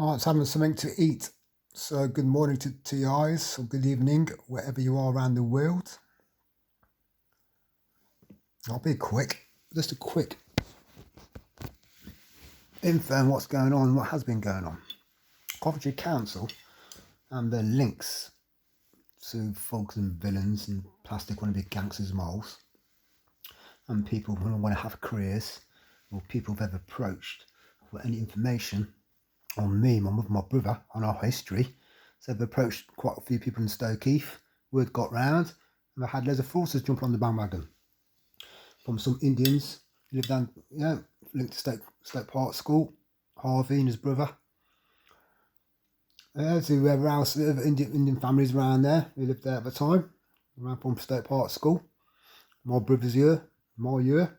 Oh, it's having something to eat. So good morning to TIs, or good evening, wherever you are around the world. I'll be quick. Just a quick info on what's going on, what has been going on. Coventry Council and their links to thugs and villains and plastic wannabe gangsters moles and people who want to have careers, or people they've approached for any information on me, my mother, my brother, on our history. So they've approached quite a few people in Stoke Heath. Word got round, and they had loads of forces jump on the bandwagon. From some Indians who live down, linked to Stoke Park School, Harvey and his brother. To whoever else, Indian families around there who lived there at the time, around from Stoke Park School. My brother's year, my year.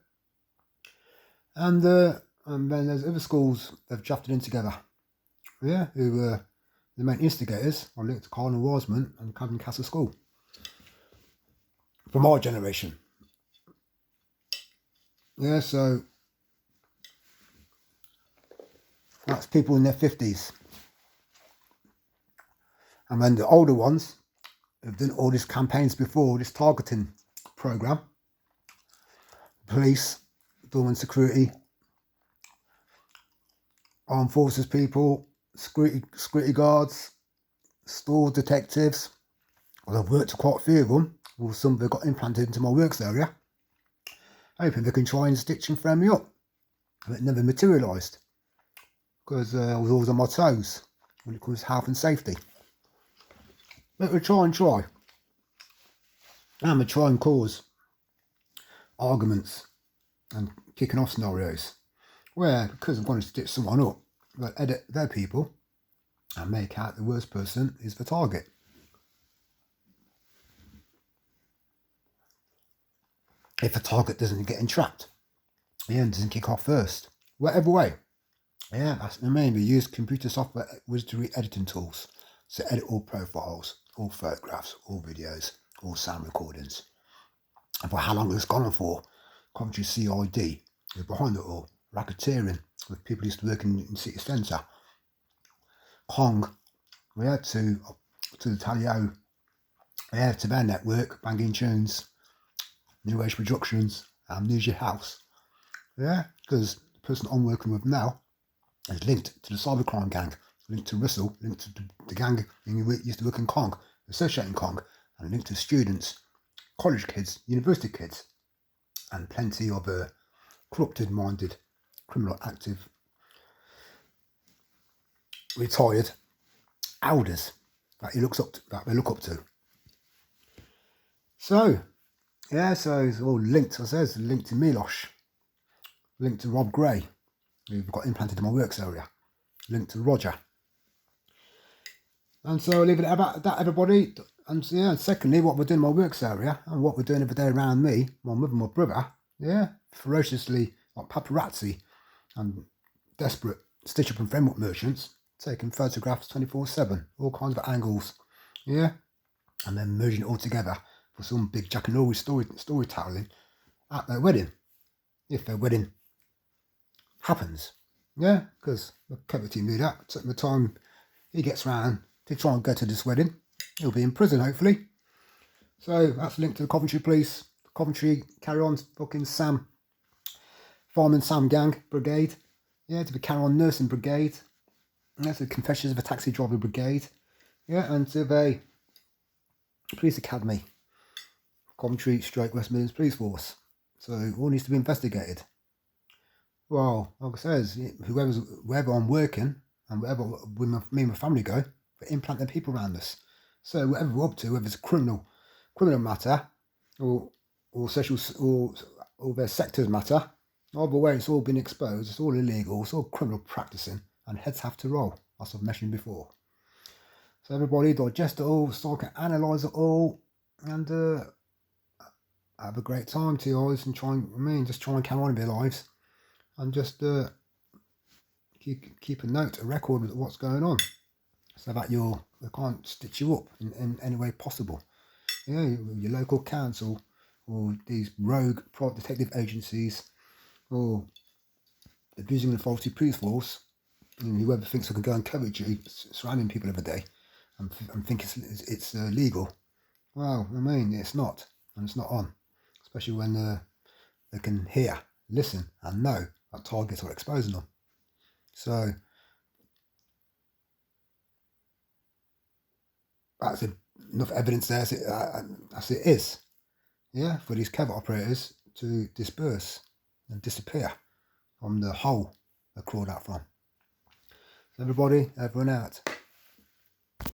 And then there's other schools they've drafted in together. Who were the main instigators are linked to Cardinal Wiseman and Camden Castle School. From our generation. So that's people in their 50s. And then the older ones have done all these campaigns before, this targeting program. Police, dormant security, armed forces people, security guards, store detectives. Well, I've worked with quite a few of them. Well, some of them got implanted into my works area, hoping they can try and stitch and frame me up. But it never materialised because I was always on my toes when it comes to health and safety. But we'll try. And we'll try and cause arguments and kicking off scenarios where, because I'm going to stitch someone up, they'll edit their people and make out the worst person is the target. If the target doesn't get entrapped, and doesn't kick off first, whatever way. That's the main. We use computer software wizardry editing tools to edit all profiles, all photographs, all videos, all sound recordings. And for how long it's gone on for, Coventry CID is behind it all. Racketeering with people who used to work in city centre. Kong, we had to the Talio, to their network, banging tunes, New Age Productions, Amnesia House. Because the person I'm working with now is linked to the cybercrime gang, linked to Russell, linked to the gang who used to work in Kong, associating Kong, and linked to students, college kids, university kids, and plenty of corrupted-minded, criminal active, retired elders that they look up to. So it's all linked. I say it's linked to Milosh, linked to Rob Gray, who got implanted in my works area, linked to Roger. And so I'll leave it at that, everybody. And secondly, what we're doing in my works area and what we're doing every day around me, my mother and my brother, ferociously like paparazzi and desperate stitch up and frame up merchants, taking photographs 24/7, all kinds of angles, and then merging it all together for some big Jack and Laurie storytelling at their wedding, if their wedding happens, because the committee knew that. Took the time he gets round to try and go to this wedding. He'll be in prison, hopefully. So that's linked to the Coventry Police, Coventry Carry On fucking Sam, Fireman Sam Gang Brigade, to the Carry On Nursing Brigade, to the Confessions of a Taxi Driver Brigade, and to the Police Academy, Coventry / West Midlands Police Force. So all needs to be investigated. Well, like I says, wherever I'm working and wherever me and my family go, we implant their people around us. So whatever we're up to, whether it's a criminal matter or social or their sectors matter, either way it's all been exposed, it's all illegal, it's all criminal practicing, and heads have to roll, as I've mentioned before. So everybody digest it all, so I can analyse it all, and have a great time to you guys, and try and carry on in their lives, and just keep a record of what's going on, so that they can't stitch you up in any way possible. Your local council or these rogue private detective agencies or abusing the authority police force And whoever thinks I can go and coverage you, surrounding people every day, and think it's legal, well, I mean, it's not, and it's not on, especially when they can hear, listen, and know that targets are exposing them. So that's enough evidence there as it is, yeah, for these covert operators to disperse and disappear from the hole they crawled out from. So everyone out.